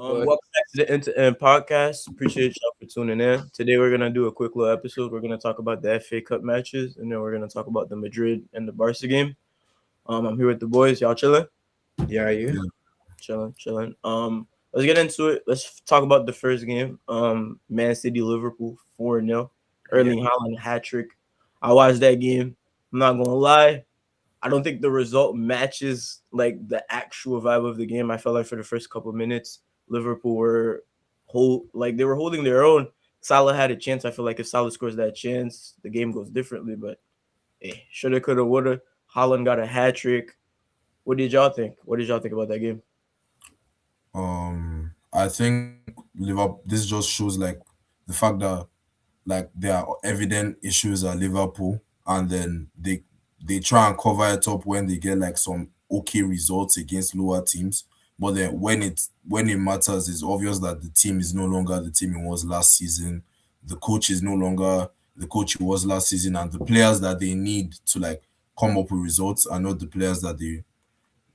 But Welcome back to the end-to-end podcast. Appreciate y'all for tuning in. Today we're gonna do a quick little episode. We're gonna talk about the FA Cup matches, and then we're gonna talk about the Madrid and the Barca game. I'm here with the boys. Y'all chilling? yeah, you. Yeah. Chilling. Let's get into it. Let's talk about the first game. Man City Liverpool 4-0. Yeah. Erling Haaland hat trick. I watched that game. I'm not gonna lie. I don't think the result matches like the actual vibe of the game. I felt like for the first couple minutes, Liverpool were they were holding their own. Salah had a chance. I feel like if Salah scores that chance, the game goes differently. But hey, shoulda, coulda, woulda. Holland got a hat trick. What did y'all think? What did y'all think about that game? I think Liverpool. This just shows like the fact that like there are evident issues at Liverpool, and then they try and cover it up when they get like some okay results against lower teams. But then when it matters, it's obvious that the team is no longer the team it was last season. The coach is no longer the coach it was last season, and the players that they need to like come up with results are not the players that they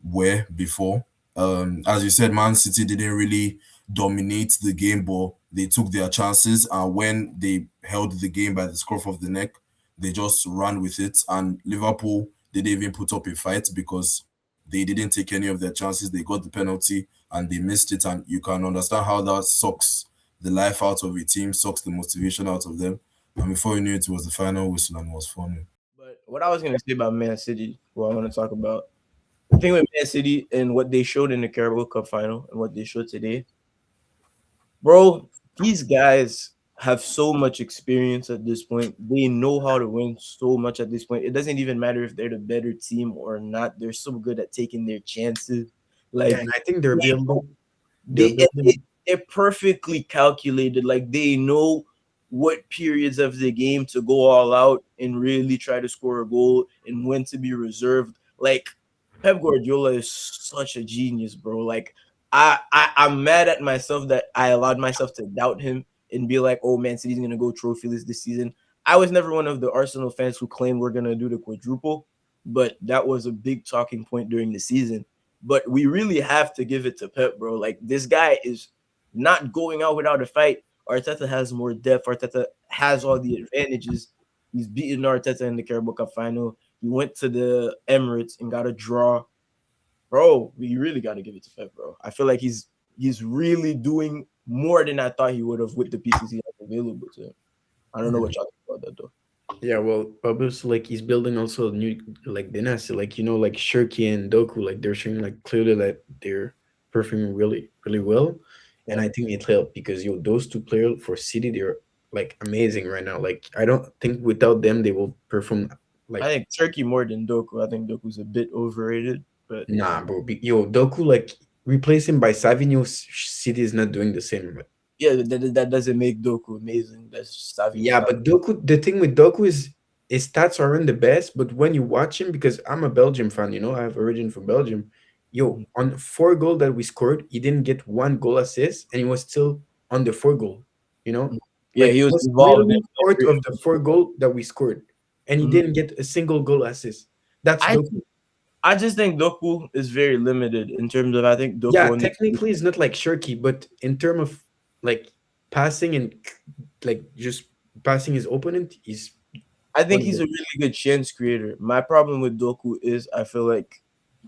were before. As you said, Man City didn't really dominate the game, but they took their chances. And when they held the game by the scruff of the neck, they just ran with it. And Liverpool didn't even put up a fight because they didn't take any of their chances. They got the penalty and they missed it. And you can understand how that sucks the life out of a team, sucks the motivation out of them. And before you knew it, it was the final whistle and it was funny. But what I was gonna say about Man City, what I want to talk about, the thing with Man City and what they showed in the Carabao Cup final and what they showed today, bro, these guys have so much experience at this point. They know how to win so much at this point. It doesn't even matter if they're the better team or not. They're so good at taking their chances. Yeah, Like and I think they're they building. They're they it, it, building. they're perfectly calculated. Like they know what periods of the game to go all out and really try to score a goal and when to be reserved. Like Pep Guardiola is such a genius, bro. Like I'm mad at myself that I allowed myself to doubt him and be like, oh man, City's gonna go trophyless this season. I was never one of the Arsenal fans who claimed we're gonna do the quadruple, but that was a big talking point during the season. But we really have to give it to Pep, bro. Like this guy is not going out without a fight. Arteta has more depth. Arteta has all the advantages. He's beaten Arteta in the Carabao Cup final. He went to the Emirates and got a draw. Bro, we really got to give it to Pep, bro. I feel like he's really doing more than I thought he would have with the pieces he has available to him. I don't know what y'all think about that though. Yeah, well, obviously, like he's building also a new like dynasty, like like Shirky and Doku, like they're showing like clearly that they're performing really, really well, and Yeah. I think it helped because those two players for City they're like amazing right now. Like I don't think without them they will perform I like think Turkey more than Doku. I think Doku's a bit overrated, but nah, bro. Doku like replacing by Savinho, City is not doing the same. yeah, that doesn't make Doku amazing. That's Savio. Yeah, but Doku, the thing with Doku is his stats aren't the best, but when you watch him, because I'm a Belgium fan, I have origin from Belgium. On 4 goal that we scored, he didn't get 1 goal assist, and he was still on the 4 goal. You know, Yeah, like he he was was involved in literally part every. of the 4 goal that we scored, and he Mhm. didn't get a single goal assist. That's I Doku. I just think Doku is very limited in terms of I think Yeah, Doku only. technically, it's not like Shirky, but in terms of like passing and like just passing his opponent, he's I think one of he's the a really good chance creator. My problem with Doku is I feel like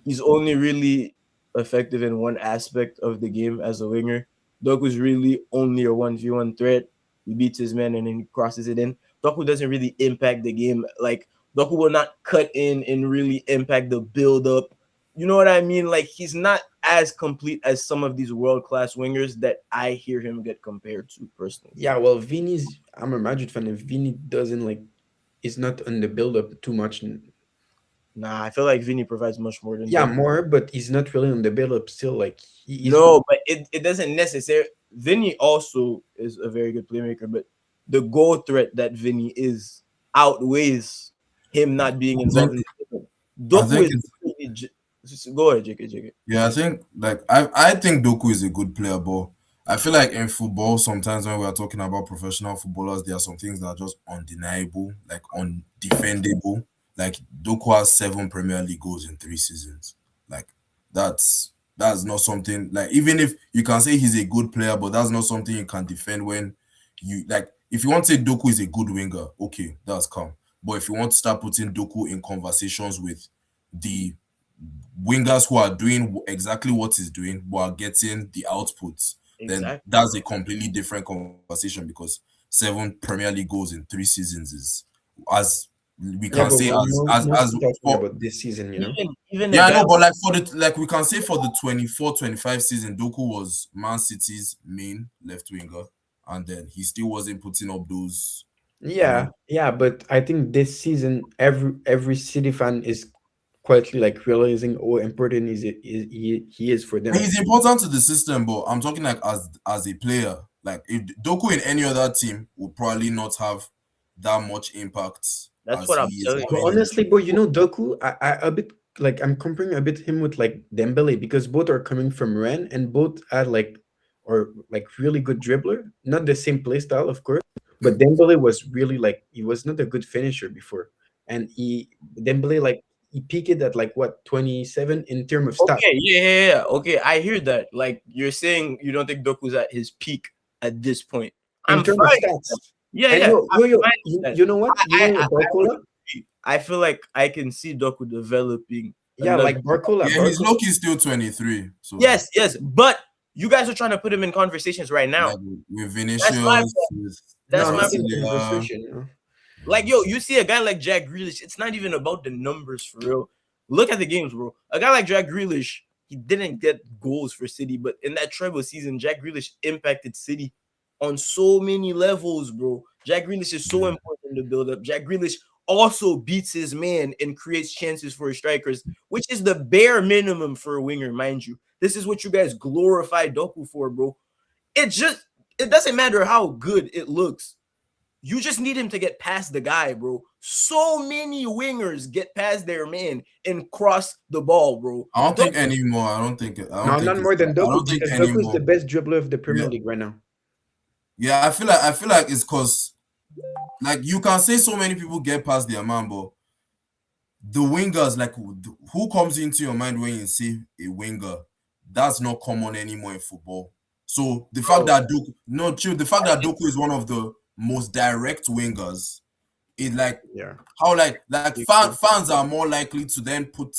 he's only really effective in one aspect of the game as a winger. Doku's really only a 1v1 threat. He beats his man and then he crosses it in. Doku doesn't really impact the game. Like Doku will not cut in and really impact the build up. You know what I mean? Like he's not as complete as some of these world class wingers that I hear him get compared to personally. Yeah, well, I'm a Madrid fan, and Vini doesn't like, is not on the build up too much. Nah, I feel like Vinny provides much more than Yeah, Doku. more, but he's not really on the build up still. Like, he's, No, but it doesn't necessarily. Vinny also is a very good playmaker, but the goal threat that Vinny is outweighs him not being I think involved in the game. I Doku think is it's really go ahead, JK. yeah, I think like I think Doku is a good player, but I feel like in football sometimes when we are talking about professional footballers, there are some things that are just undeniable, like undefendable. Like Doku has 7 Premier League goals in 3 seasons. Like that's That's not something like, even if you can say he's a good player, but that's not something you can defend when you like. If you want to say Doku is a good winger, okay, that's calm. But if you want to start putting Doku in conversations with the wingers who are doing exactly what he's doing, but are getting the outputs, then Exactly. that's a completely different conversation, because 7 Premier League goals in 3 seasons is, as we Yeah, can but say, we're as mostly talking for, about this season, you know. Even a yeah, I guy know, but like for the, like we can say for the 24-25 season, Doku was Man City's main left winger, and then he still wasn't putting up those, you Yeah, know. yeah, but I think this season every City fan is quietly like realizing how important he is for them. He's important to the system, but I'm talking like as a player. Like if Doku in any other team would probably not have that much impact that's as what he I'm is telling But you. having in. honestly, bro, you know Doku, I a bit like I'm comparing a bit him with like Dembele because both are coming from Rennes and both are like or like really good dribbler. Not the same play style, of course, but Dembele was really like he was not a good finisher before, and he Dembele like he peaked at like what 27 in term of stats Okay, yeah. Okay, I hear that. Like you're saying, you don't think Doku's at his peak at this point. in I'm term of fine with that. stats. Yeah, And yeah, I'm fine with that. you know what? You know I would Barcola? agree. I feel like I can see Doku developing Yeah, another. like Barcola, Yeah, he's Barcola. low key still 23. So Yes, yes, but you guys are trying to put him in conversations right now. like with That's my Vinicius, point. with That's No, my not in point. Cavacilia. conversation. You know? Like, yo, you see a guy like Jack Grealish, it's not even about the numbers for real. Look at the games, bro. A guy like Jack Grealish, he didn't get goals for City, but in that treble season, Jack Grealish impacted City on so many levels, bro. Jack Grealish is so important in the build-up. Jack Grealish also beats his man and creates chances for his strikers, which is the bare minimum for a winger, mind you. This is what you guys glorify Doku for, bro. It just it doesn't matter how good it looks. You just need him to get past the guy, bro. So many wingers get past their man and cross the ball, bro. I don't Don't, think anymore. I No, don't not think it's more than I Doku don't think because Doku is the anymore. best dribbler of the Premier Yeah, League right now. yeah. I feel like it's because like you can say so many people get past their man, but the wingers, like who comes into your mind when you see a winger? That's not common anymore in football. So the fact bro. that Doku, no, chill, the fact that Doku is one of the most direct wingers, it like Yeah. how like fans are more likely to then put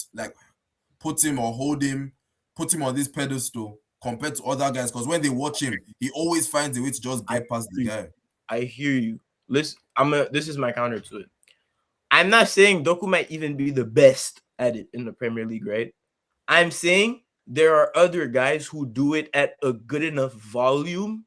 him or hold him, put him on this pedestal compared to other guys. Because when they watch him, he always finds a way to just I get past the hear you. guy. I hear you. Listen, this is my counter to it. I'm not saying Doku might even be the best at it in the Premier League, right? I'm saying there are other guys who do it at a good enough volume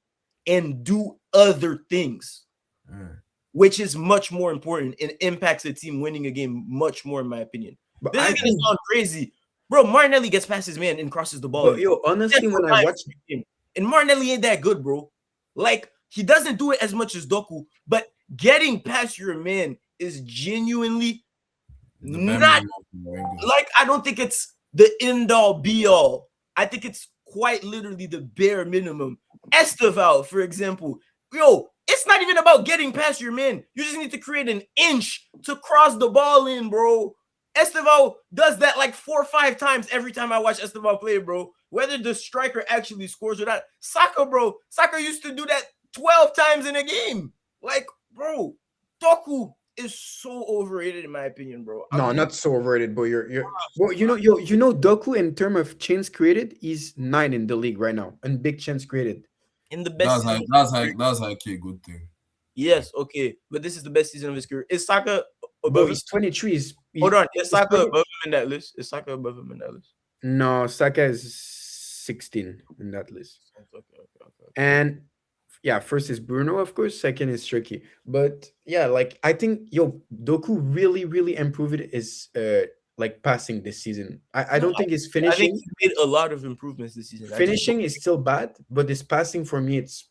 and do other things, Mm. which is much more important and impacts the team winning a game much more, in my opinion. But This I is gonna think, sound crazy, bro. Martinelli gets past his man and crosses the ball but in yo, honestly, several when I times watch, in the game. And Martinelli ain't that good, bro. Like he doesn't do it as much as Doku, but getting past your man is genuinely The bare not minimum for Wenger. like I don't think it's the end all be all. I think it's quite literally the bare minimum. Esteval, for example, yo, it's not even about getting past your man. You just need to create an inch to cross the ball in, bro. Esteval does that like 4 or 5 times every time I watch Esteval play, bro. Whether the striker actually scores or not. Saka, bro. Saka used to do that 12 times in a game. Like, bro, Doku is so overrated in my opinion, bro. no, not so overrated, but well, you know, Doku in term of chance created, is 9 in the league right now, and big chance created. In the best That's season like of that's his like career. that's like a good thing. Yes, okay, but this is the best season of his career. Is Saka But above him? he's 23. Hold on, is He's Saka 20. above him in that list? Is Saka above him in that list? No, Saka is 16 in that list. Okay, okay. And yeah, first is Bruno, of course. Second is Tricky. But yeah, like I think yo Doku really improved his like passing this season. I No, don't think his I think finishing he made a lot of improvements this season. I just don't. finishing is still bad, but his passing for me, it's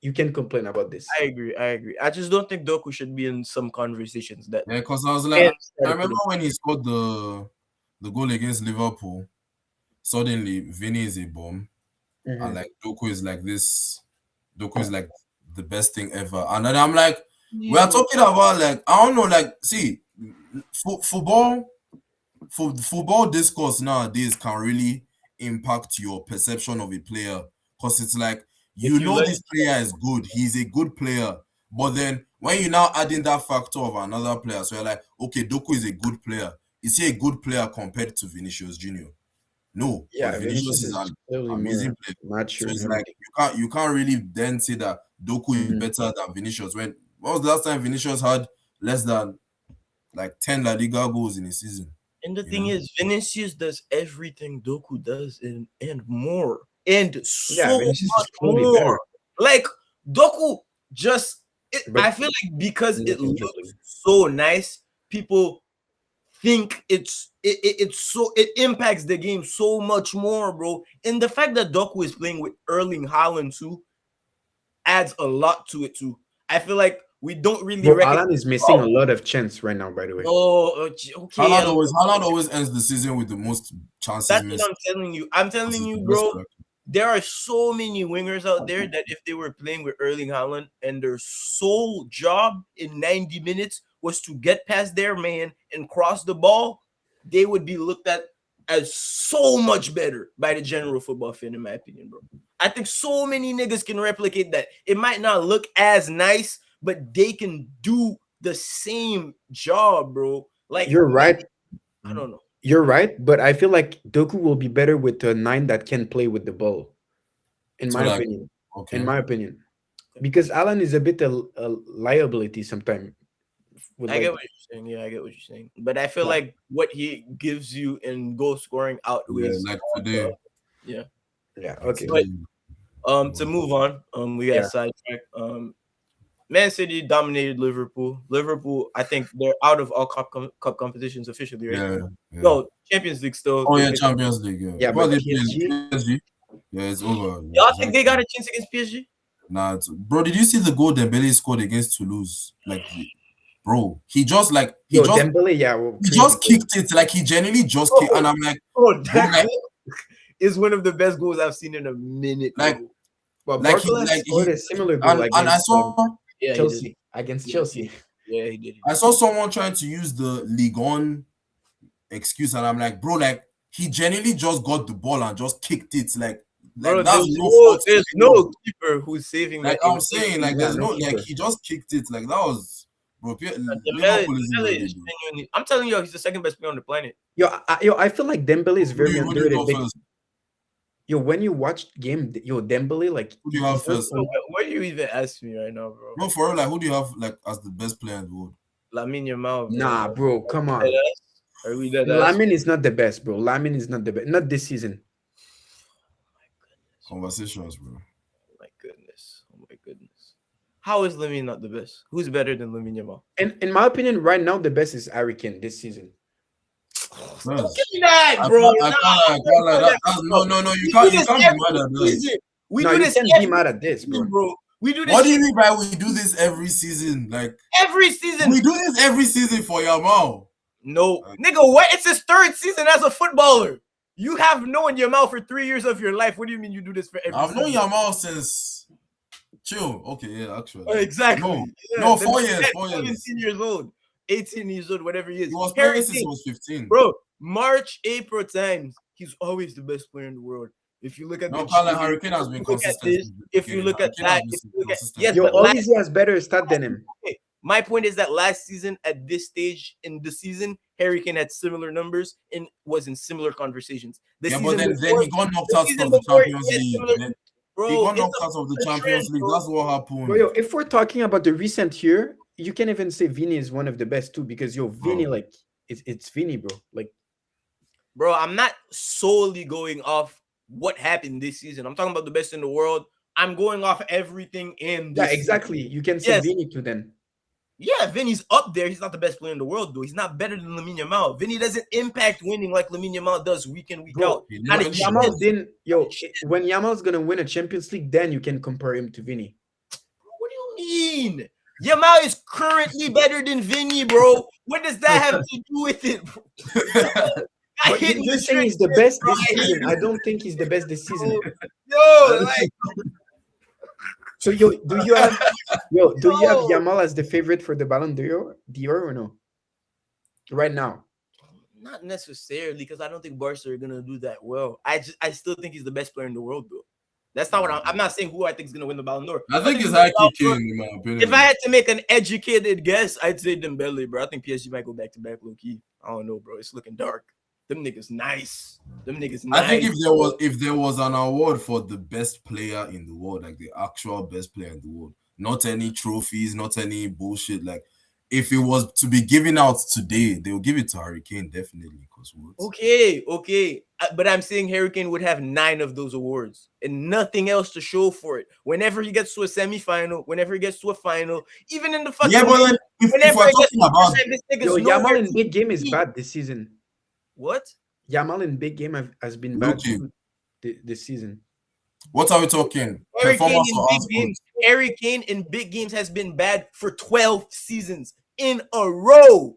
you can complain about this. I agree. I agree. I just don't think Doku should be in some conversations that Yeah, because I was like, fans try I to put remember him. when he scored the goal against Liverpool. Suddenly, Vinny is a bomb, and Mhm. like Doku is like this. Doku is like the best thing ever. And then I'm like, we are Yo, talking about like I don't know, like see, football discourse nowadays can really impact your perception of a player, because it's like If you you know learn, this player is good, he's a good player, but then when you now add in that factor of another player, so you're like, okay, Doku is a good player. Is he a good player compared to Vinicius Junior? No, because Yeah, Vinicius Vinicius is is an clearly amazing more player. So mature and it's like everything. you can't really then say that Doku is Mm. better than Vinicius. When was the last time Vinicius had less than like 10 La Liga goals in a season? and the You thing know? is, Vinicius does everything Doku does and more, and Yeah, so Vinicius is much clearly more. better, Like Doku, I but feel like because it nothing looks dribbling. so nice, people think it impacts the game so much more, bro. And the fact that Doku is playing with Erling Haaland too adds a lot to it too. I feel like we don't really Bro, recognize. Alan is missing a Oh, lot of chance right now. By the way, oh, okay. Haaland always ends the season with the most chances That's what missed. I'm telling you. I'm Because telling he's you, the best bro. striker. There are so many wingers out there that if they were playing with Erling Haaland and their sole job in 90 minutes was to get past their man and cross the ball, they would be looked at as so much better by the general football fan, in my opinion, bro. I think so many niggas can replicate that. It might not look as nice, but they can do the same job, bro. Like, you're right. I don't know. You're right, but I feel like Doku will be better with a nine that can play with the ball. In So my like, opinion, in okay. my opinion, because Alan is a bit a liability sometimes. With I get like, what you're saying. Yeah, I get what you're saying. But I feel yeah, like what he gives you in goal scoring Yeah, outweighs like all the today. yeah. yeah, Like okay, But today. to move on, we got yeah. sidetracked. Man City dominated Liverpool. Liverpool, I think they're out of all cup competitions officially, right? Yeah, yeah. No, Champions League still. Oh They yeah, could. Champions League, yeah. Yeah, Who are but they playing? PSG, PSG? Yeah, it's over. Y'all It's think they got actually a chance against PSG? nah. Bro, did you see the goal Dembele scored against Toulouse? Bro, he yo, just Dembele, yeah, well, he crazy just goal. kicked it. Like he genuinely just kicked, and Oh, I'm like, oh, bro, that goal is one of the best goals I've seen in a minute, like, bro. But like he, Barcola like scored he, a similar goal and against Yeah, he did. Chelsea. Against Yeah, Chelsea. he did. I saw someone trying to use the Ligue 1 excuse, and I'm like, bro, like he genuinely just got the ball and just kicked it. Like Bro, that's no fault to there's anyone. no keeper who's saving Like that I'm in saying, like 18 Yeah, there's no no like keeper. he just kicked it. Like that was bro. Dembele, Liverpool isn't Dembele ready, is bro. genuinely. I'm telling you, he's the second best player on the planet. I feel like Dembele is very Who do you underrated. go Like, first? yo, when you watch game, yo, Dembele, like Who do you have he's not first? Bro, what do you even ask me right now, bro? No, for real, like who do you have like as the best player in the world? Lamine Yamal, bro. nah, bro. Come Dead on. ass? Are we dead ass? Lamin is not the best, bro. Lamin is not the best. Not this season. My goodness, Conversations, bro. my goodness, oh my goodness. How is Lamine not the best? Who's better than Lamine Yamal? And in my opinion, right now the best is Harry Kane this season. Don't Yes. give me that, I bro. can't, Nah, I can't, I'm I not can't lie. doing that, That's bro. no, no, no. We do You this can't be mad every at that. season. We No, do you this can't be every mad at this, bro. season, bro. We do What this do you shit mean by we do this every season? Like every season. we do this every season for Yamal. No, nigga, what? It's his third season as a footballer. You have known Yamal for 3 years of your life. What do you mean you do this for every I've known season? Yamal since chill. Okay, yeah, actually. No, Exactly. Yeah, no, the 4 years, man, 4 years. 17 years old, 18 years old, whatever he He is. was Harry playing since he Kane, was 15. bro, March, April times, he's always the best player in the world. If you look at the No, Carla G, Hurricane has if been you look at consistent this, since the if you beginning. look at Hurricane has that, been if you look at consistent yes, since Yo, but the beginning. last Olise has better stat than him. okay, my point is that last season at this stage in the season, Harry Kane had similar numbers and was in similar conversations. The Yeah, but season then before, he got knocked the out season of the before, Champions he had League. similar. He Bro, got knocked out of the it's a trend, Champions League. bro. That's what Bro, happened, yo, if we're talking about the recent year, you can even say Vini is one of the best too, because yo, Vini, bro. like it's Vini, bro. Like, Bro, I'm not solely going off what happened this season. I'm talking about the best in the world. I'm going off everything in yeah, this season. exactly. You can say Yes, Vini too then. yeah, Vinny's up there. He's not the best player in the world, though. He's not better than Lamine Yamal. Vinny doesn't impact winning like Lamine Yamal does week in, week out. Bro, He Not a literally Yamal does. chance. didn't when Yamal's gonna win a Champions League, then you can compare him to Vini. What do you mean? Yamal is currently better than Vinny, bro. What does that have to do with it, bro? I But hit you're the saying trick, he's the best bro. this season. I don't think he's the best this season. Yo, like, So do you have yo. Yamal as the favorite for the Ballon d'Or or no? Right now. Not necessarily, because I don't think Barca are gonna do that well. I still think he's the best player in the world, though. That's not what I'm not saying who I think is gonna win the Ballon d'Or. I I think think it's the high key Ballon d'Or. Kane in my If I opinion. had to make an educated guess, I'd say Dembele, bro. I think PSG might go back to back low key. I don't know, bro. It's looking dark. Them niggas nice. Them niggas I think nice. Bro. if there was an award for the best player in the world, like the actual best player in the world, not any trophies, not any bullshit. Like if it was to be given out today, they will give it to Harry Kane definitely. Because what? Okay. But I'm saying Hurricane would have 9 of those awards and nothing else to show for it. Whenever he gets to a semifinal, whenever he gets to a final, even in the Yeah, fucking but league, then if whenever we're it gets talking to about overtime, this Yo, nigga's Yamal nowhere in to big game is be. bad this season. What? Yamal in big game has been bad Loki, too this season. what are we talking? Harry Kane Performance in or big output? games. Harry Kane in big games has been bad for 12 seasons in a row.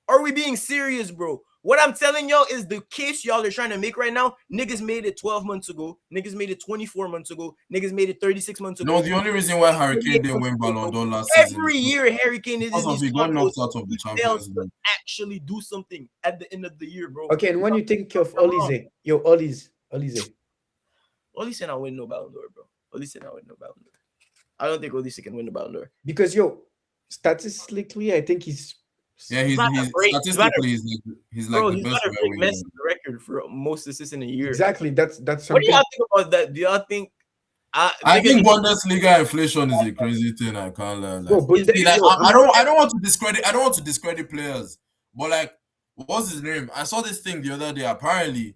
Are we being serious, bro? What I'm telling y'all is the case y'all are trying to make right now. Niggas made it 12 months ago. Niggas made it 24 months ago. Niggas made it 36 months No, ago. the only reason why Harry 38 Kane didn't months win ago, Ballon bro. d'Or last season Every year, Harry Kane is because in of these he got convos. knocked out of the He fails Champions to League. actually do something at the end of the year, bro. Okay, and when you think of I'm wrong. Olise, yo, Olise, Olise not win no Ballon d'Or, bro. Olise not win no Ballon d'Or. I don't think Olise can win the Ballon d'Or. because yo, statistically, I think he's Yeah, He's about to he's break. statistically he's like Bro, the he's best about to right break winger. Messi's record for most assists in a year. exactly that's What do something. y'all think about that? Do y'all think I niggas think Bundesliga inflation is a crazy thing. I can't lie. Like, Yo, is see, like yo, I don't want to discredit. I don't want to discredit players, but like, what's his name? I saw this thing the other day. Apparently,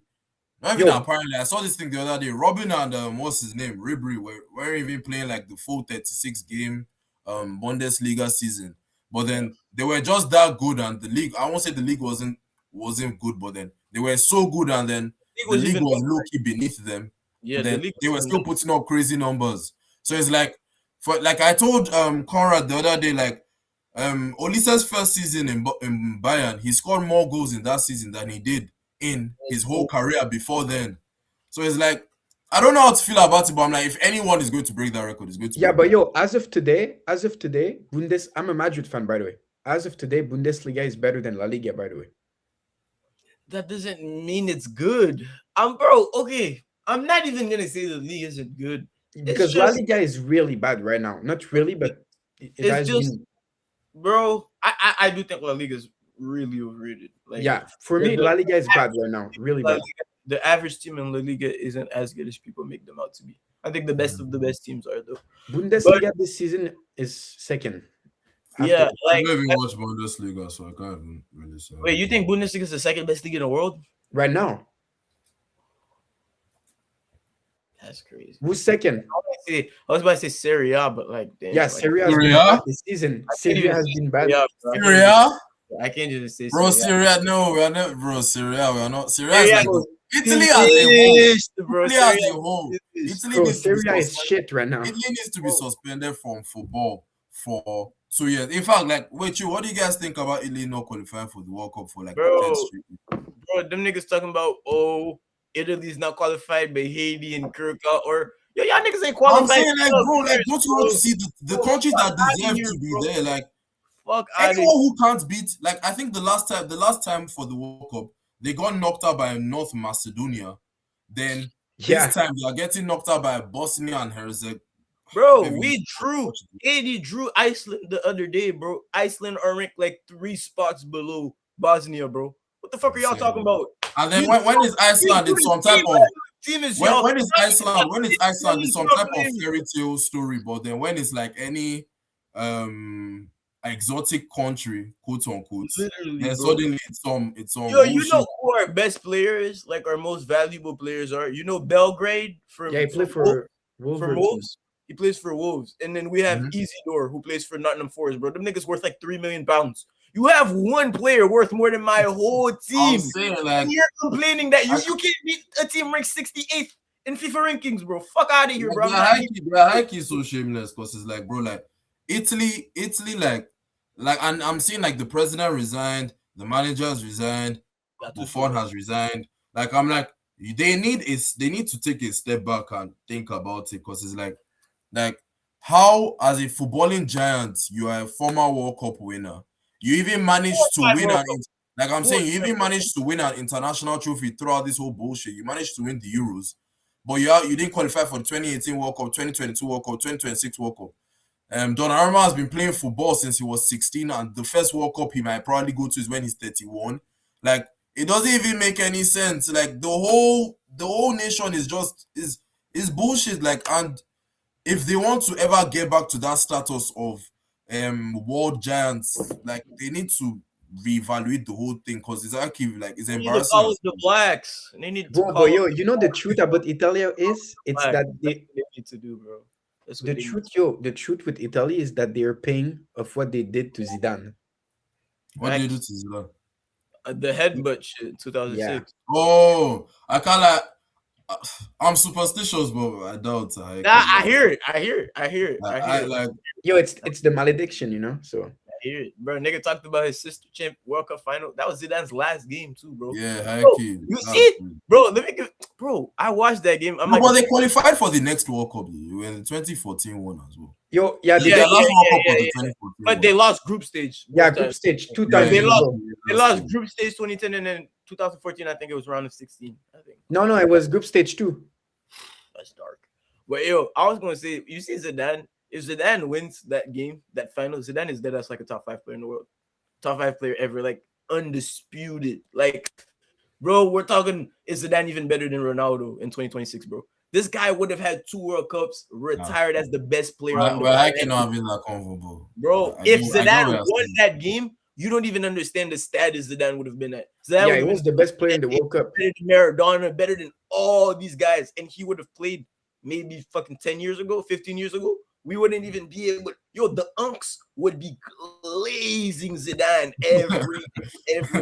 not even yo, apparently, I saw this thing the other day. Robin and what's his name? Ribery were even playing like the full 36 game Bundesliga season, but yeah, then they were just that good, and the league. I won't say the league wasn't good, but then they were so good, and then league the was league even was low key beneath them, yeah, and the then league they was were even still putting up crazy numbers. So it's like, for like I told Conrad the other day, like Olisa's first season in Bayern, he scored more goals in that season than he did in his whole career before then. So it's like I don't know how to feel about it, but I'm like, if anyone is going to break that record, it's going to be yeah, but Olisa. yo, as of today, I'm a Madrid fan, by the way. As of today, Bundesliga is better than La Liga, by the way. that doesn't mean it's good. Bro, okay. I'm not even gonna say the league isn't good. It's Because La just Liga is really bad right now. Not really, but it it's has just been. bro, I do think La Liga is really overrated. Like Yeah, for me, the La Liga is bad average right now, really La bad. Liga, the average team in La Liga isn't as good as people make them out to be. I think the best of the best teams are though. But Bundesliga this season is second after. yeah, I like don't even watch Bundesliga, so I can't even really say wait, you anything. think Bundesliga is the second best league in the world? Right now. That's crazy. Who's second? I was about to say Serie A, but like Yeah, damn, Serie A has been bad Syria, this season. I can't Sevilla even has say been Serie bad. A, bro. Syria, I can't just say bro, Serie A. Syria. No, we are not, bro. Syria, we are not. Syria is Serie A like is Italy as a whole. finished, bro. Italy Serie as a A whole. is finished. Italy Bro, needs to be Serie A is suspended. shit right now. Italy needs to be Bro, suspended from football for 2 years. In fact, like, wait, what do you guys think about Italy not qualifying for the World Cup for like the 10th bro, straight year? them niggas talking about Italy's not qualified by Haiti and Kirka or y'all niggas ain't I'm qualified saying, like, 12 bro, like, years, don't you want bro. to see the Bro, countries fuck that out of deserve here, to be bro. there? Like, Fuck out of anyone here. who can't beat, like, I think the last time for the World Cup, they got knocked out by North Macedonia. Then this Yeah, time they are getting knocked out by Bosnia and Herzegovina. Bro, Maybe we drew. Haiti drew Iceland the other day, bro. Iceland are ranked like 3 spots below Bosnia, bro. What the fuck are I'm y'all saying, talking about? and We then when is we Iceland? drew It's the some type team. of Team is y'all. when is Iceland? It's some type of Struggling. fairy tale story. But then when it's like any exotic country, quote unquote, Literally, then bro. suddenly it's some Yo, you know bullshit. who our best players, like our most valuable players are? You know Belgrade yeah, he from played for Wolverhampton. Wolves. He plays for Wolves. And then we have Mhm. Isidore who plays for Nottingham Forest, bro. Them niggas worth like £3 million. You have one player worth more than my whole I'm team. saying And like you're complaining that I, you can't beat a team ranked 68th in FIFA rankings, bro. Fuck out of here, like bro. I'm not giving they are you high key so shameless because it's like, bro, like Italy, like, and I'm seeing like the president resigned, the managers resigned, that too, Buffon bro. has resigned. Like, I'm like, they need to take a step back and think about it because it's like how as a footballing giant you are a former World Cup winner, you even managed to Five win World an Cup. Like I'm Who saying, you even managed to win an international trophy throughout this whole bullshit. You managed to win the Euros, but you didn't qualify for the 2018 World Cup, 2022 World Cup, 2026 World Cup. Donnarumma has been playing football since he was 16, and the first World Cup he might probably go to is when he's 31. Like it doesn't even make any sense. Like the whole nation is bullshit. Like, and if they want to ever get back to that status of world giants, like they need to reevaluate the whole thing because it's actually like it's they need to embarrassing call as up the blacks. And they need to But call up yo, the you know the truth about Italia is it's blacks. that That's what they need to do, bro. That's what the they need. truth, yo, the truth with Italy is that they're paying of what they did to Zidane. what do you do Facts. to Zidane? The headbutt shit, Yeah. 2006. Oh, I can't like I'm superstitious, but I doubt I Nah, can I like hear it. I hear it. I hear it. I hear I it. like Yo, it's the malediction, you know. So I hear it, bro. Nigga talked about his sister champ World Cup final. That was Zidane's last game too, bro. yeah, high Bro, key. you see That's it, crazy. bro? Let me give, bro. I watched that game. I'm No, like, but they qualified for the next World Cup. Though. In the 2014 one as well. yo, yeah, they yeah, Their did. yeah, last World yeah, Cup yeah, was the yeah. 2014 But they one. lost group stage Yeah, both group times. stage two Yeah, times They in a lost. row. They last lost year. group stage 2010 and then 2014. I think it was round of 16. I think No, no, it was group stage two. that's dark. But yo, I was gonna say, you see Zidane. If Zidane wins that game, that final, Zidane is dead as like a top 5 player in the world, top 5 player ever, like undisputed. Like, bro, we're talking, is Zidane even better than Ronaldo in 2026, bro? This guy would have had 2 World Cups, Nah. retired as the best player on the We're hiking planet. not having that convo, Bro, I if get Zidane what you're won saying. that game, you don't even understand the status Zidane would have been at. Zidane Yeah, would he have was been the best player in the World Cup. better than Maradona, better than all these guys, and he would have played maybe fucking 10 years ago, 15 years ago. We wouldn't even be able. Yo, the unks would be glazing Zidane every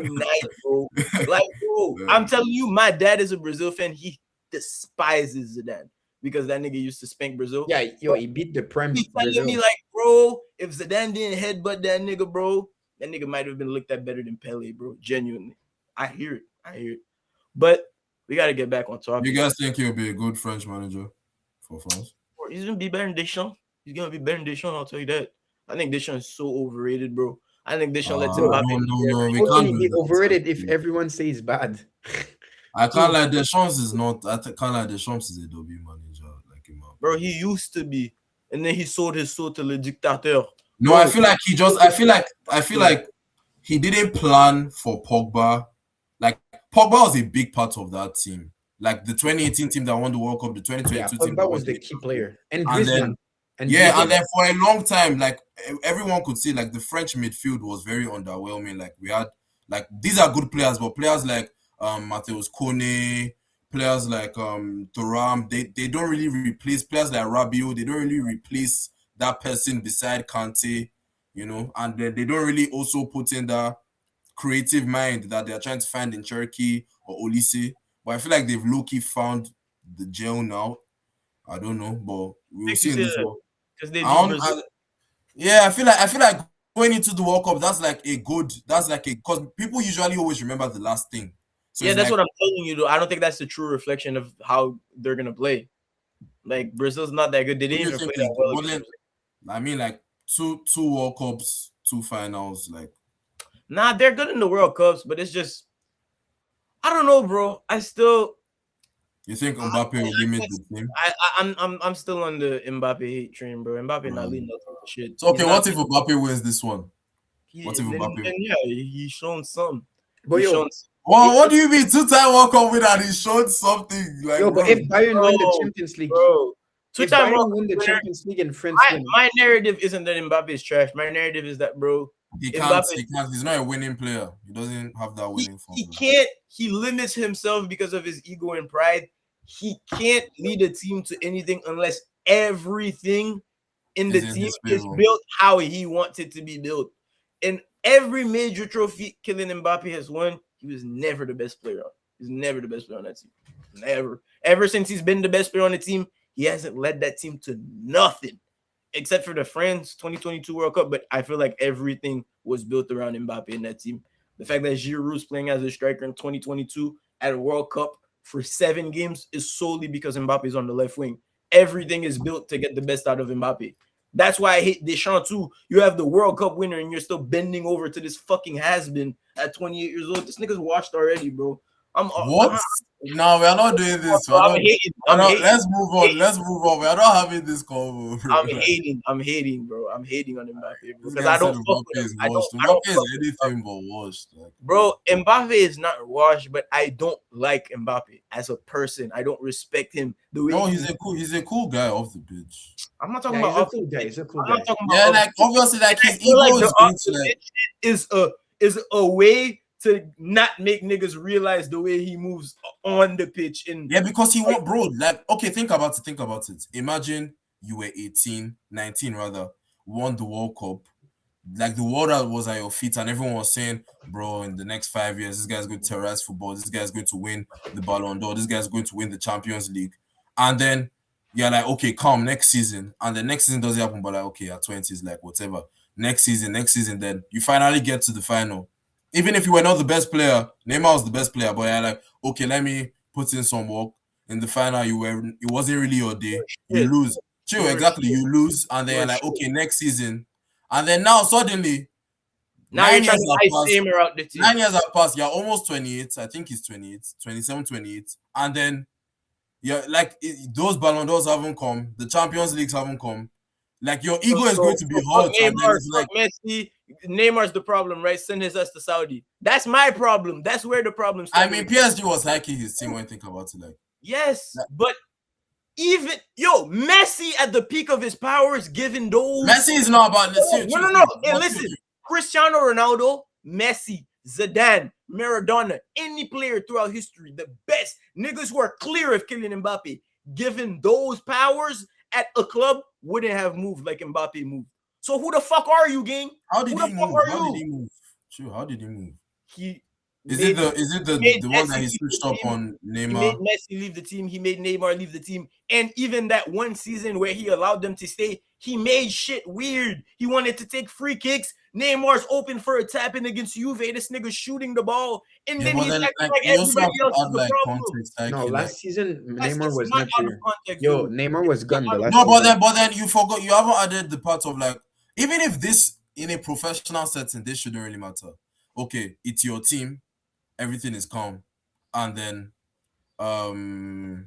night, bro. Like, bro, Yeah. I'm telling you, my dad is a Brazil fan. He despises Zidane because that nigga used to spank Brazil. Yeah, yo, he beat the prime He telling me Brazil. like, bro, if Zidane didn't headbutt that nigga, bro, that nigga might have been looked at better than Pele, bro. Genuinely, I hear it. I hear it. But we got to get back on You topic. guys think he'll be a good French manager for France? He's gonna be better than Deschamps. He's gonna be better than Deschamps. I'll tell you that. I think Deschamps is so overrated, bro. I think Deschamps lets Bro, Mbappe No, do no, no. everything. We how can can't he do be that. overrated if everyone says bad? I can't like Deschamps is not. Can't like Deschamps is a W manager. Like in my Bro, opinion. he used to be, and then he sold his soul to le dictateur. No, I Bro, feel like he just. I feel like he didn't plan for Pogba. Like Pogba was a big part of that team. Like the 2018 team that won the World Cup, the Yeah, 2022 team that Pogba won was the the key Nations League, player, and and Griezmann, then and yeah, and Griezmann. then for a long time, like everyone could see, like the French midfield was very underwhelming. Like we had, like these are good players, but players like Mateus Kone, players like Thuram, they don't really replace players like Rabiot. They don't really replace that person beside Kante, and then they don't really also put in that creative mind that they're trying to find in Cherky or Olise. But I feel like they've low-key found the gel now. I don't know, but we will Make you see in say this that one. because they beat I, don't- Brazil. yeah, I feel like going into the World Cup, because people usually always remember the last thing. So Yeah, it's that's like, what I'm telling you, though. I don't think that's the true reflection of how they're gonna play. Like Brazil's not that good. They what do didn't you even think play is that well against wasn't? Brazil. I mean, like two World Cups, two finals. Like, Nah, they're good in the World Cups, but it's just I don't know, bro. you think Mbappe will limit the team? I'm still on the Mbappe hate train, bro. Mbappe not leading nothing to shit. So He's okay, not. what if Mbappe wins this one? What He, if then Mbappe? yeah, he's shown some. But He's shown. yo, Well, It, what do you mean two-time World Cup winner? And he showed something like, yo, but bro. if Bayern win the bro, Champions League, bro. if Two-time World Bayern Cup win the winner. Champions League and France win, My narrative isn't that Mbappe is trash. My narrative is that, bro, He can't. Mbappe He can't. He's not a winning player. He doesn't have that winning he formula. can't. He limits himself because of his ego and pride. He can't lead a team to anything unless everything in the Is in team his is favor. built how he wants it to be built. And every major trophy Kylian Mbappe has won, he was never the best player on. He's never the best player on that team. Never. Ever since he's been the best player on the team, he hasn't led that team to nothing except for the France 2022 World Cup. But I feel like everything was built around Mbappe in that team. The fact that Giroud's playing as a striker in 2022 at a World Cup for 7 games is solely because Mbappe is on the left wing. Everything is built to get the best out of Mbappe. That's why I hate Deschamps too. You have the World Cup winner and you're still bending over to this fucking has-been at 28 years old. This nigga's washed already, bro. What? No, we are not doing this. We are I'm not. hating. We are I'm not. hating. Let's move on. Let's move on. We are not having this convo, bro. I'm Like, hating. I'm hating, bro. I'm hating on Mbappe, bro, this because guy I said don't fuck Mbappe with him. is I don't. washed. I don't Mbappe is fuck with Mbappe. anything but washed. Like, Bro, Mbappe is not washed, but I don't like Mbappe as a person. I don't respect him the way no, he. he's a cool guy off the pitch. I'm not talking Yeah, about he's a off the cool guy. pitch. He's a cool I'm not guy. talking about Yeah, off like the pitch. obviously, like I his feel ego like the is off going to the like. pitch shit is a way to not make niggas realize the way he moves on the pitch. And Yeah, because he like, want, bro. Like, okay, think about it. Think about it. Imagine you were 18, 19 rather, won the World Cup. Like the world that was at your feet, and everyone was saying, bro, in the next 5 years, this guy's going to terrorize football. This guy's going to win the Ballon d'Or. This guy's going to win the Champions League. And then you're like, okay, come next season. And the next season doesn't happen, but like, okay, at 20 is like whatever. Next season, then you finally get to the final. Even if you were not the best player, Neymar was the best player, but you're like, okay, let me put in some work. In the final, it wasn't really your day. You shit, lose. True, you're exactly. shit, You lose, and then you're you're like, shit. okay, next season. And then now suddenly Now you're nine trying years to have ice passed. Neymar out the team. 9 years have passed. You're almost 28. I think he's 28, 27, 28. And then yeah, like those Ballon d'Ors haven't come. The Champions Leagues haven't come. Like your So, ego is so, going to be so fuck hurt. And then Neymar, it's fuck like, Messi. Neymar's the problem, right? Send his ass to Saudi. That's my problem. That's where the problem I started. mean, PSG was hiking his team when you think about it. Yes, Like but even Messi at the peak of his powers, given those. Messi is not about the see, No, see, no, see, no. Hey, but listen, Cristiano Ronaldo, Messi, Zidane, Maradona, any player throughout history, the best niggas who are clear of Kylian Mbappe, given those powers at a club, wouldn't have moved like Mbappe moved. So who the fuck are you, gang? how did Who the he fuck move? are How did you? he move? True, how did he move? He Is it made the is it he made the one Messi that he leave the switched up team. on He made Neymar? Messi leave the team. He made Neymar leave the team. And even that one season where he allowed them to stay, he made shit weird. He wanted to take free kicks. Neymar's open for a tap in against Juve. This nigga shooting the ball. And Yeah, then but he's then acting like like you also everybody have to else is add the like problem. context, like No, he like last season That's Neymar it's was not not out of there. context, Yo, though. Neymar was Not gone the out of last no, context. season. but then you forgot you haven't added the part of like even if this in a professional setting, this shouldn't really matter. Okay, it's your team, everything is calm, and then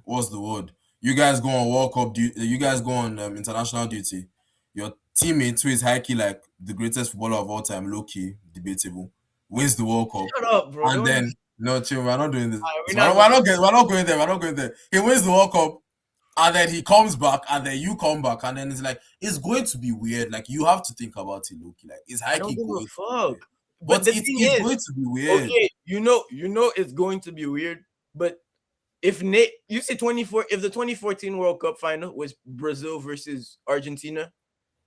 what's the word? You guys go on World Cup duty. You guys go on international duty. Your teammate, who is high key like the greatest footballer of all time, low key debatable, wins the World Cup, Shut up, bro. and Don't. then no, chill, we're not doing this. We're not doing. We're not going there. We're not going there. He wins the World Cup, and then he comes back, and then you come back, and then it's like it's going to be weird. Like you have to think about it, Loki. Like is I high don't key give a going to be fuck. weird? But But the thing it's is, going to be weird. okay, it's going to be weird. But if you say 24, if the 2014 World Cup final was Brazil versus Argentina,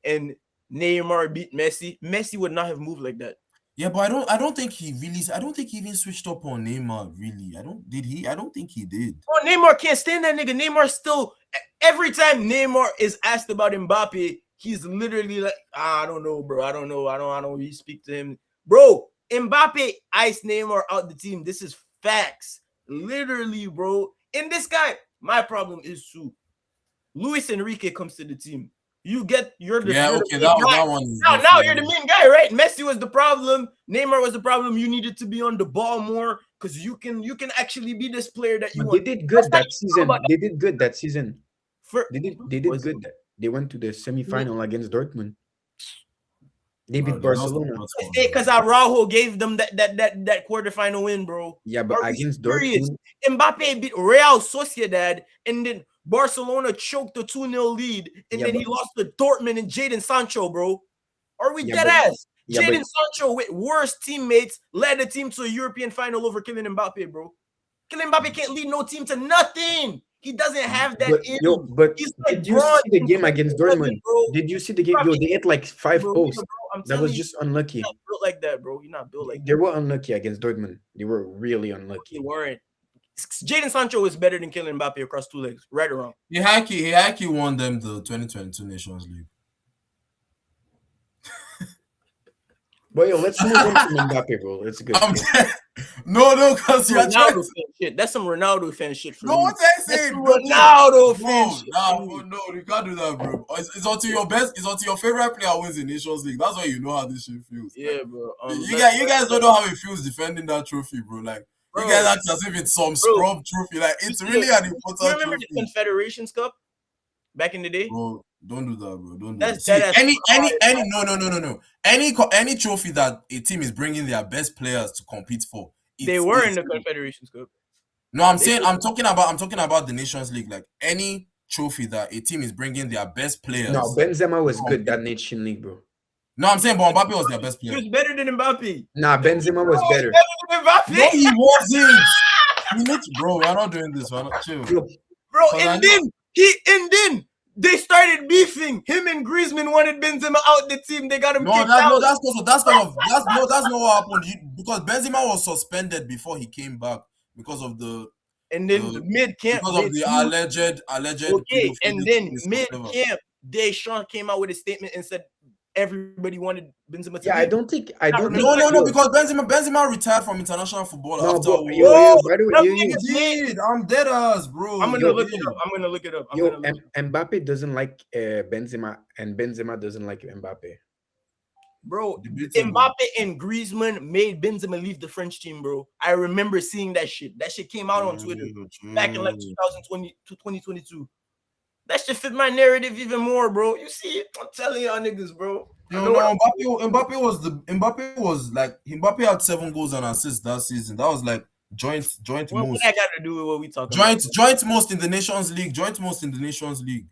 and Neymar beat Messi, Messi would not have moved like that. Yeah, but I don't think he even switched up on Neymar, really. I don't did he? I don't think he did. Oh, Neymar can't stand that nigga. Neymar still every time Neymar is asked about Mbappe, he's literally like, I don't know, bro. I don't know. I don't really speak to him. Bro, Mbappe iced Neymar out the team. This is facts. Literally, bro. And this guy, my problem is too. Luis Enrique comes to the team. You're the Yeah, okay, main guy. that one is Now you're definitely the main guy, right? Messi was the problem. Neymar was the problem. You needed to be on the ball more because you can actually be this player that you But they want. did Let's good not that even talk about season. that. They did good that season. For They did was good. They went to the semi-final against Dortmund. They bro, beat they lost the Barcelona. first one, because bro. Araujo gave them that quarterfinal win, bro. Yeah, but Are we against serious? Dortmund, Mbappe beat Real Sociedad, and then Barcelona choked the 2-0 lead, and yeah, then but he lost to Dortmund and Jadon Sancho, bro. Are we yeah, dead but ass? yeah, but Jadon Sancho with worse teammates led the team to a European final over Kylian Mbappe, bro. Kylian Mbappe can't lead no team to nothing. He doesn't have that but yo, in. but He's like did you Braun see the in game against 2011, Dortmund? bro. Did you see the game? Yo, they had like five Bro, posts. I'm That telling was you, just you're unlucky. not built like that, bro. You're not built like They that. were unlucky against Dortmund. They were really They unlucky. weren't. Jadon Sancho is better than Kylian Mbappe across two legs, right or wrong. He high key won them the 2022 Nations League. But yo, let's move on from Mbappe, bro. It's good. I'm no, no, because you're trying Ronaldo to. fan shit. That's some Ronaldo fan shit for No, me. what I That's say? some No, chill. Ronaldo fan No, shit for nah, bro, me. no, you can't do that, bro. It's until your best. It's until your favorite player wins the Nations League. That's why you know how this shit feels. Like Yeah, bro. you guys don't know how it feels defending that trophy, bro. Like you guys Bro, act as if it's some bro. scrub trophy. Like You it's see the, really an you important remember the trophy, Confederations Cup back in the day? bro. Don't do that, bro. Don't do That's that. dead See, ass pride. any, no, no, no, no, no. Any trophy that a team is bringing their best players to compete for, They were in it's the Confederations Cup. no, I'm They saying I'm talking about the Nations League. Like any trophy that a team is bringing their best No, players Benzema to was good compete. that Nation League, bro. No, I'm saying, but Mbappe was their best He player. was better than Mbappe. Nah, Benzema was Was better. better than No, Mbappe. he wasn't. Bro, we're not doing this. We're not chill. Yo, Bro, Cause I and know. then they started beefing. Him and Griezmann wanted Benzema out the team. They got him No, kicked that no, out. that's not what happened. Because Benzema was suspended before he came back because of And then the mid camp, because they of the threw. alleged Okay, and pedophilia then case, mid whatever. camp, Deschamps came out with a statement and said everybody wanted Benzema to yeah, leave. I I don't remember think, No, that. no, no, yo, because Benzema retired from international football no, after but yo, World. No, yo, by the way, them He niggas made. did. I'm dead ass, I'm bro. gonna He yo, look it up. did. I'm gonna look it up. I'm gonna yo, look it up. Mbappe doesn't like Benzema, and Benzema doesn't like Mbappe. Bro, Debatable. Mbappe and Griezmann made Benzema leave the French team, bro. I remember seeing that shit. That shit came out on Twitter True, back in like true. 2020 to 2022. That shit fit my narrative even more, bro. You see, I'm telling y'all niggas, bro. I Yo, know what no, I'm Mbappe had 7 goals and assists that season. That was like joint what I most. got to do with what we talking about, Joint most in the Nations League. Joint most in the Nations League.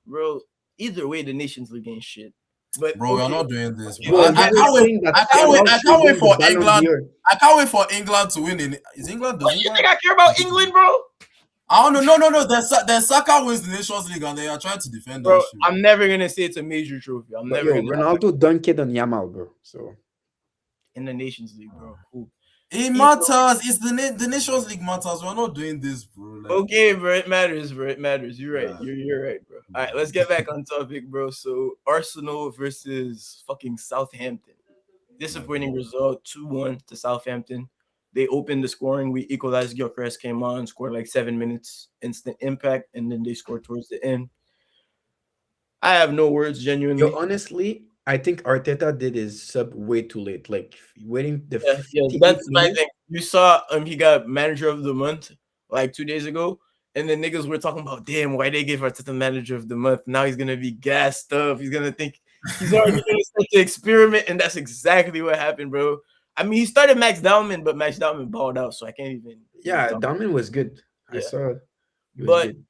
bro. Either way, the Nations League ain't shit. But Bro, we are okay, not doing this, bro. okay, Bro, let's you get were back. saying that Yamal I should can't wait win the for Ballon England. d'Or. I can't wait for England to win. Is England? What Does you England? think I care about England, bro? I don't know. No, no, no. Then Saka wins the Nations League, and they are trying to defend that Bro, shit. I'm never gonna say it's a major trophy. I'm But never yo, gonna Ronaldo dunked it on Yamal, bro. So in the Nations League, bro. Cool. It Either matters. It's the Nations League matters. We're not doing this, bro. Like, Okay, bro, it matters, bro. It matters. You're right. yeah. You're right, bro. All right, let's get back on topic, bro. So Arsenal versus fucking Southampton. Disappointing result, 2-1 to Southampton. They opened the scoring. We equalized. Gyökeres came on, scored like 7 minutes, instant impact, and then they scored towards the end. I have no words, yo, genuinely. honestly, I think Arteta did his sub way too late. Like waiting the Yeah, 58th that's my minute. thing. You saw he got manager of the month like 2 days ago, and the niggas were talking about damn why they gave Arteta manager of the month. Now he's gonna be gassed up. He's gonna think he's already gonna start to experiment, and that's exactly what happened, bro. I mean, he started Max Dowman, but Max Dowman balled out, so I can't even really Yeah, talk. Dahlman was good. I Yeah, saw he was but good.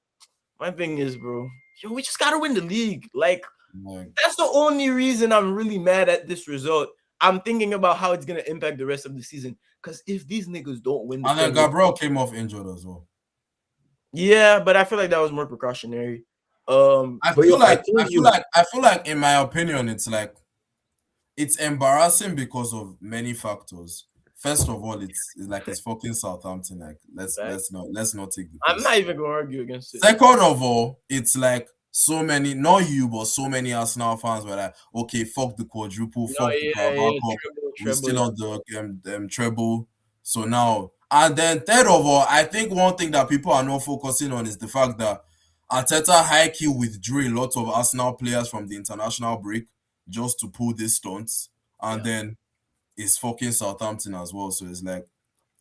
my thing is, bro, yo, we just gotta win the league. Like Like, that's the only reason I'm really mad at this result. I'm thinking about how it's gonna impact the rest of the season. Because if these niggas don't win the and then Premier, Gabriel came off injured as well. yeah, but I feel like that was more precautionary. But yo, I told you, I feel like, in my opinion, it's embarrassing because of many factors. First of all, it's like it's fucking Southampton. Like Fact. let's not take the I'm piss. not even gonna argue against it. Second of all, it's like so many, not you, but so many Arsenal fans were like, okay, fuck the quadruple, No, fuck the yeah, Carabao yeah, Cup, we're treble. still on the treble. So now, and then third of all, I think one thing that people are not focusing on is the fact that Arteta high key withdrew a lot of Arsenal players from the international break just to pull these stunts, and Yeah. then it's fucking Southampton as well. So it's like,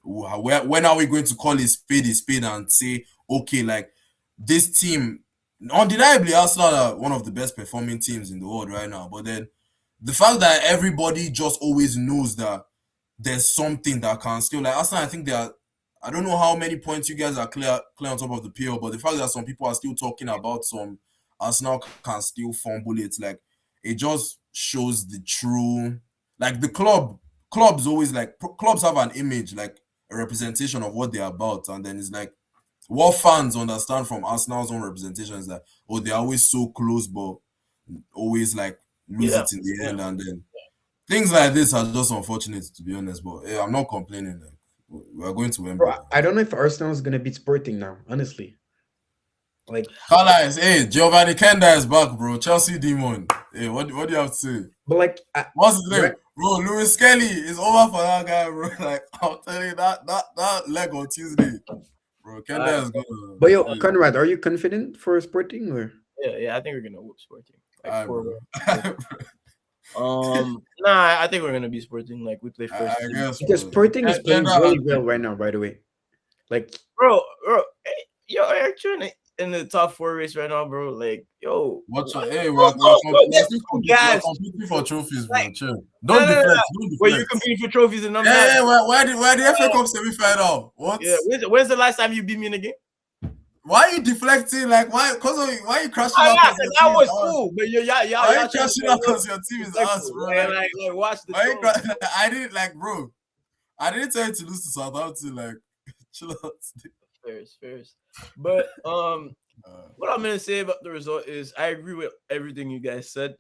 when are we going to call a spade and say, okay, like this team, undeniably Arsenal are one of the best performing teams in the world right now. But then the fact that everybody just always knows that there's something that can still, like Arsenal, I think they are. I don't know how many points you guys are clear on top of the PL, but the fact that some people are still talking about some Arsenal can still fumble it, like it just shows the true, like the clubs always like clubs have an image, like a representation of what they're about, and then it's like what fans understand from Arsenal's own representation is that, oh, they're always so close, but always like lose Yeah. it in the Yeah. end, and then things like this are just unfortunate, to be honest. But yeah, I'm not complaining. Like we are going to Wembley. bro, I don't know if Arsenal is gonna beat Sporting now. Honestly, like Carlisle, hey, Giovanni Kenda is back, bro. Chelsea demon. Hey, what do you have to say? But like, What's his right, name? Bro, Louis Kelly is over for that guy, bro. Like, I'm telling you, that leg on Tuesday, bro. Uh, Kenda is gonna but be yo, crazy. Conrad, are you confident for Sporting or? yeah, I think we're gonna whoop Sporting like Alright, four. bro. Nah, I think we're gonna be Sporting. Like we play I first team, guess, Because bro. Sporting is playing Kenda has really well right now. By the way, like, bro. Hey, yo, you're in the top four race right now, bro. Like, yo, watch what? out. Hey, Don't we're get still too we're gassed. competing for trophies, Like, bro. Chill. no, Don't no, no, no. deflect. Don't Where you deflect. competing for trophies and I'm Yeah, not. yeah. Where the FA Cup semi-final? What? Yeah, when's the last time you beat me in a game? Why are you deflecting? Like, why are you crashing Oh out yeah, because so your that team is was us? cool, but Why are you y'all trying to crashing get out a little because your team is us, respectful, bro? man. Like watch the Why you tone. I didn't like, bro. I didn't tell you to lose to Southampton. Like, chill out. Fairs. But Uh, what I'm gonna say about the result is I agree with everything you guys said.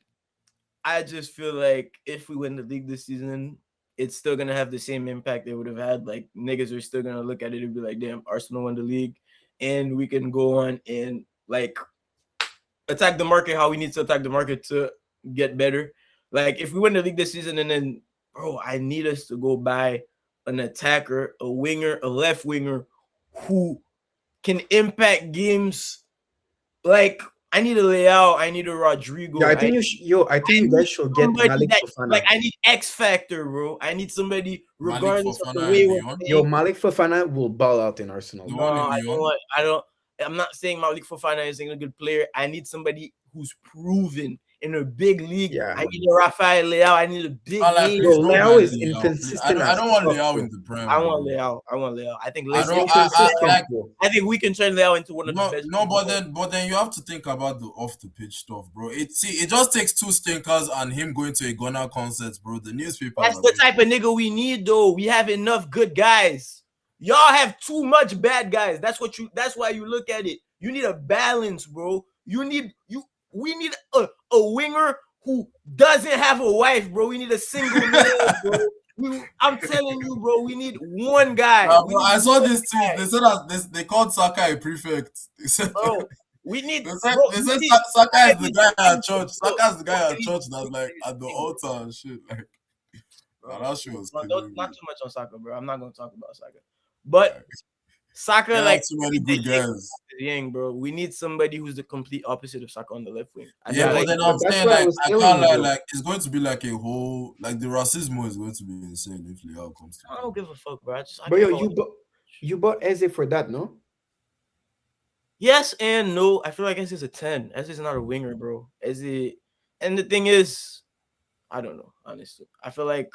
I just feel like if we win the league this season, it's still gonna have the same impact they would have had. Like niggas are still gonna look at it and be like, "Damn, Arsenal won the league," and we can go on and like attack the market how we need to attack the market to get better. Like if we win the league this season and then, bro, I need us to go buy an attacker, a winger, a left winger who can impact games. Like I need a Leao, I need a yeah, Rodrigo, I think I think I you need guys should get somebody Malik that like Fofana. I need X factor, bro. I need somebody Malik regardless of the Fofana way and we're Leon. Yo, playing. Malik Fofana will ball out in Arsenal, The No, bro. one in I don't Leon. want. I don't. I'm not saying Malik Fofana isn't a good player. I need somebody who's proven in a big league. Yeah, I need a Rafael Leao. I need a big Like, name. bro, please don't buy Leo the is Leao. Please. inconsistent I as don't want fuck, Leao in bro. the Prem, I want bro. Leao. I want Leao. I think I let's. don't. I Inconsistent, like. bro. I think we can turn Leao into one of the No, best. no, but then you have to think about the off the pitch stuff, bro. It just takes two stinkers and him going to a Ghana concert, bro. The newspapers That's are the going. type of nigga we need, though. We have enough good guys. Y'all have too much bad guys. That's what you. That's why you look at it. You need a balance, bro. You need you. We need a winger who doesn't have a wife, bro. We need a single man, bro. I'm telling you, bro. We need one guy. We Bro, need I saw one this tweet. guy, They said that they called Saka a prefect. They said bro. We need, they said bro. they We said need. Saka is I the need guy at somebody. church. Bro, Saka is the bro, guy I at need church that's somebody like at the bro. altar and shit. Like, nah, Bro, that shit was not killing me. too much on soccer, bro. I'm not gonna talk about soccer, but Like, Saka, there are like too we many need the good yang, guys. bro. We need somebody who's the complete opposite of Saka on the left wing. I Yeah, feel Yeah, but like then but I'm that's saying what I like was I telling can't you, lie, bro. like it's going to be like a whole like the racism is going to be insane if Leao comes to I Prem. don't give a fuck, bro. I But care yo, about. you bought Eze for that, no? Yes and no. I feel like Eze is a 10. Eze is not a winger, bro. Eze, and the thing is, I don't know. Honestly, I feel like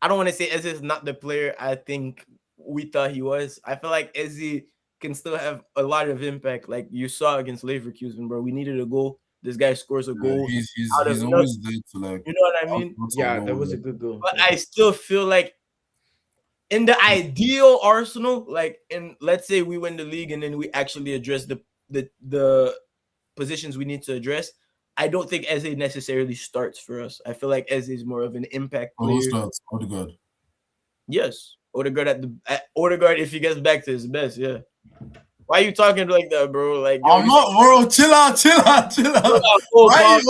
I don't want to say Eze is not the player I think we thought he was. I feel like Eze can still have a lot of impact. Like you saw against Leverkusen, bro. We needed a goal. This guy scores a Yeah, goal out of he's nothing. always there to like You know what I out, mean? out of Yeah, that was a nowhere. good goal. But Yeah. I still feel like in the ideal Arsenal, like in let's say we win the league and then we actually address the positions we need to address. I don't think Eze necessarily starts for us. I feel like Eze is more of an impact So who player. starts? Odegaard. Yes, Odegaard at Odegaard if he gets back to his best. Yeah. Why are you talking like that, bro? Like yo, I'm you not, bro. Chill out, chill out, chill still out. got full bomb.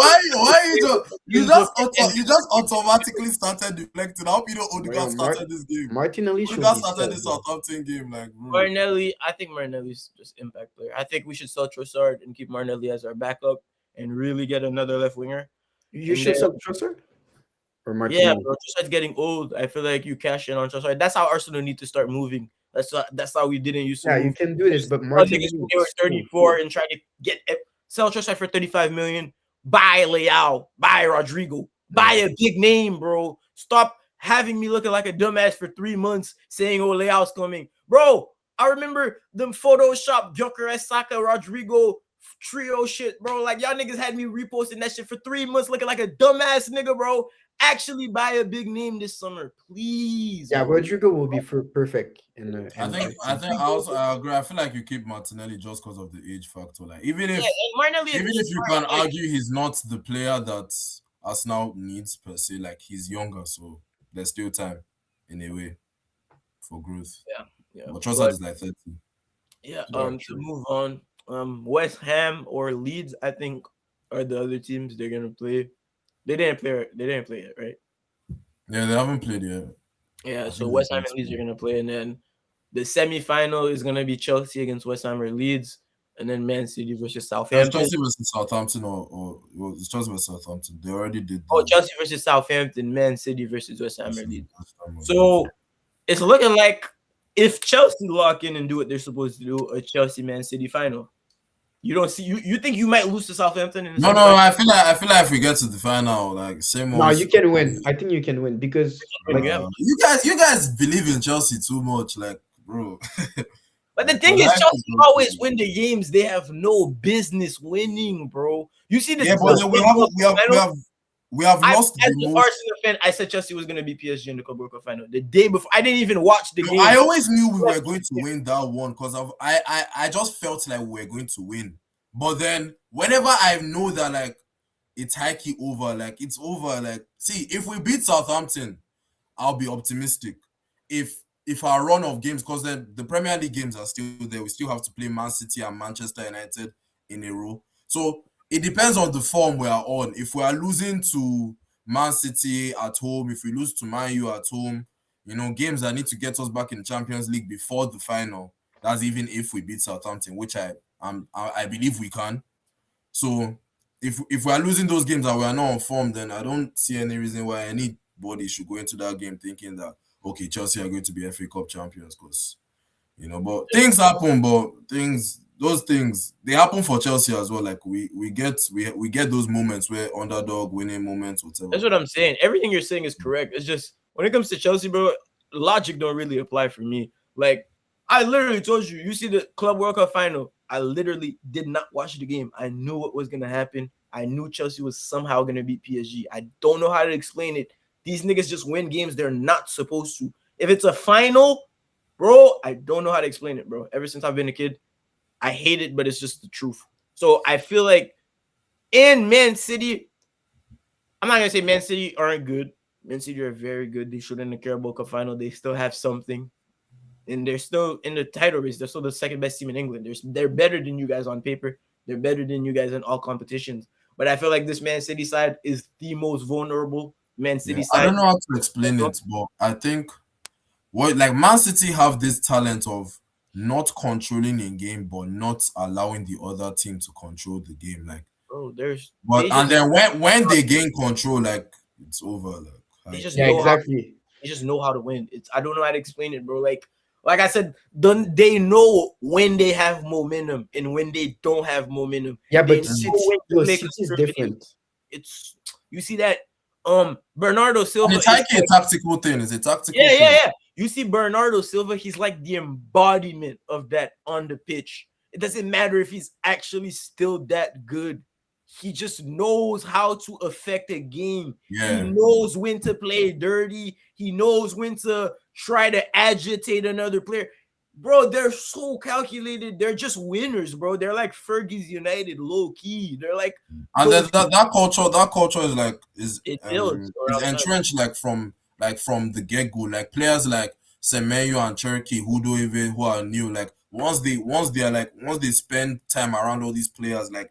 You just automatically started deflecting? I hope you know But yo, Odegaard started this game. Martinelli should Odegaard be started sold, this bro. Southampton game, like, bro. Martinelli, I think Martinelli's just impact player. I think we should sell Trossard and keep Martinelli as our backup and really get another left winger. You And should then sell Trossard or yeah, Martinelli. bro, Trossard's getting old. I feel like you cash in on Trossard. That's how Arsenal need to start moving. That's how we didn't used to Yeah, you move. can do this, Just but sell niggas Martinelli when they were is so 34 good. and try to sell Trossard for 35 million. Buy Leao, buy Rodrigo, buy Yeah. a big name, bro. Stop having me looking like a dumbass for 3 months saying, "Oh, Leao's coming, bro." I remember them Photoshop Gyökeres, Saka, Rodrigo trio shit, bro. Like y'all niggas had me reposting that shit for 3 months, looking like a dumbass nigga, bro. Actually, buy a big name this summer, please, Yeah, bro. Rodrigo will be perfect in the I think first I team. think I also I agree. I feel like you keep Martinelli just because of the age factor. Like Yeah, and Martinelli even is if you can argue he's not the player that Arsenal needs per se, like he's younger, so there's still time in a way for growth. yeah, But Trossard but is like 30. yeah. Yeah, To true. move on, West Ham or Leeds, I think are the other teams they're gonna play. They didn't play. They didn't play it, right? Yeah, they haven't played yet. Yeah. I So think they're West Ham going and to Leeds are play. gonna play, and then the semi-final is gonna be Chelsea against West Ham or Leeds, and then Man City versus There's Southampton. Chelsea versus Southampton, or well, it's Chelsea versus Southampton. They already did Oh, the. Chelsea versus Southampton, Man City versus West Ham or Versus Leeds. West Ham or Leeds. So it's looking like if Chelsea lock in and do what they're supposed to do, a Chelsea Man City final. You don't see you think you might lose to Southampton in the No, semifinal? no, I feel like if we get to the final, like same No, old you can story. win. I think you can win because like You guys believe in Chelsea too much, like bro. But the Like thing your is, life is Chelsea always okay. win the games they have no business winning, bro. You see the Yeah, but then we Club have World we Cup have we final. have we have I, lost as the an most. Arsenal fan, I said Chelsea was gonna be PSG in the Club World Cup final the day before. I didn't even watch the I game. always knew we were going to win that one because of I just felt like we were going to win. But then whenever I know that like it's hikey over, like it's over, like see if we beat Southampton, I'll be optimistic. If our run of games, because the Premier League games are still there, we still have to play Man City and Manchester United in a row. So it depends on the form we are on. If we are losing to Man City at home, if we lose to Man U at home, games that need to get us back in the Champions League before the final. That's even if we beat Southampton, which I believe we can. So if we are losing those games and we are not on form, then I don't see any reason why anybody should go into that game thinking that okay, Chelsea are going to be FA Cup champions because but things happen, but those things they happen for Chelsea as well. Like we get those moments where underdog winning moments, That's whatever. what I'm saying. Everything you're saying is correct. It's just when it comes to Chelsea, bro, logic don't really apply for me. Like I literally told you, you see the Club World Cup final. I literally did not watch the game. I knew what was gonna happen. I knew Chelsea was somehow gonna beat PSG. I don't know how to explain it. These niggas just win games they're not supposed to. If it's a final, bro, I don't know how to explain it, bro. Ever since I've been a kid, I hate it, but it's just the truth. So I feel like in Man City, I'm not gonna say Man City aren't good. Man City are very good. They showed in the Carabao Cup final. They still have something, and they're still in the title race. They're still the second best team in England. They're better than you guys on paper. They're better than you guys in all competitions. But I feel like this Man City side is the most vulnerable Man Yeah, City I side. don't know how to explain it, but I think what like Man City have this talent of not controlling a game but not allowing the other team to control the game. Like, Bro, but they and just then when they gain control, like it's over. Like, they high just key. yeah, know how exactly. they just know how to win. It's I don't know how to explain it, bro. Like I said, they know when they have momentum and when they don't have momentum. Yeah, They but know City, when to yo, play City is conservative. different. It's you see that Bernardo And Silva it's is high key a like tactical thing. It's a tactical yeah, yeah, thing. yeah. You see Bernardo Silva, he's like the embodiment of that on the pitch. It doesn't matter if he's actually still that good. He just knows how to affect a game. He Yeah. knows when to play dirty. He knows when to try to agitate another player. Bro, they're so calculated. They're just winners, bro. They're like Fergie's United, low key. They're like And then those. that culture is like It builds is around time. entrenched like from the get go. Like players like Semenyo and Cherky who don't even who are new. Like once they spend time around all these players like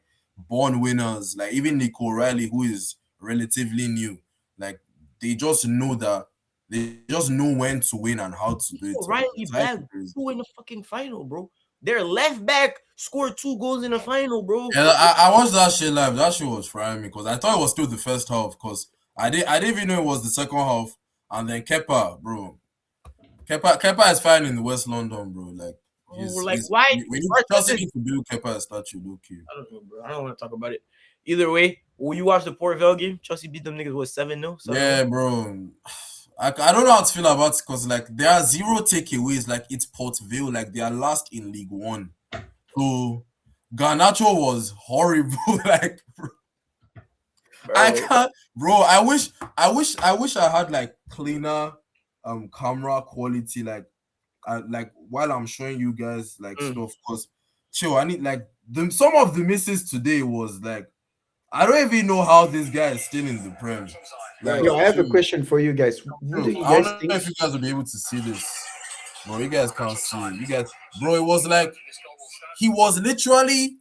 born winners, like even Nico Riley who is relatively new, like they just know that they just know when to win and how to do it. It's O'Reilly like bagged crazy. two in the fucking final, bro. Their left back scored 2 goals in the final, bro. Yeah, I watched that shit live. That shit was frying me because I thought it was still the first half because I didn't even know it was the second half. And then Kepa, bro. Kepa is fine in the West London, bro. Like Bro, we're he's like, he's why? we need Chelsea Arteta, need to build Kepa a statue, low key. I don't know, bro. I don't want to talk about it. Either way, when you watch the Port Vale game, Chelsea beat them niggas what 7-0, 7-1. Yeah, bro. I don't know how to feel about it because like there are zero takeaways. Like it's Port Vale, like they are last in League One. So Garnacho was horrible. Like I Bro. can't, bro. I wish I had like cleaner camera quality like while I'm showing you guys like Mm. stuff because chill. I need like some of the misses today was like I don't even know how this guy is still in the prem. Like Yo, Bro. I have a chill, question for you guys. Who do chill. you I don't guys know if think? you guys will be able to see this, bro. You guys can't see. You guys, bro. It was like he was literally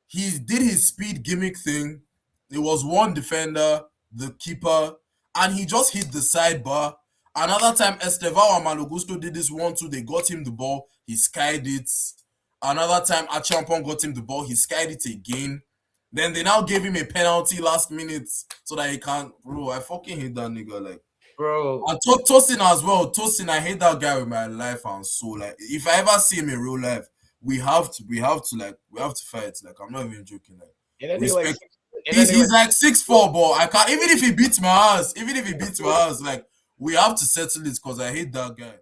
he did his speed gimmick thing. It was one defender, the keeper, and he just hit the sidebar. Another time, Estevao and Malogusto did this 1-2. They got him the ball. He skied it. Another time, Achampong got him the ball. He skied it again. Then they now gave him a penalty last minute so that he can't. Bro, I fucking hate that nigga. Like, bro. and Tosin as well. Tosin, I hate that guy with my life and soul. Like, if I ever see him in real life, we have to fight. Like, I'm not even joking. Like, And then they like, respect. six- and then they He's like, like 6'4", but I can't. Even if he beats my ass, like, we have to settle it because I hate that guy.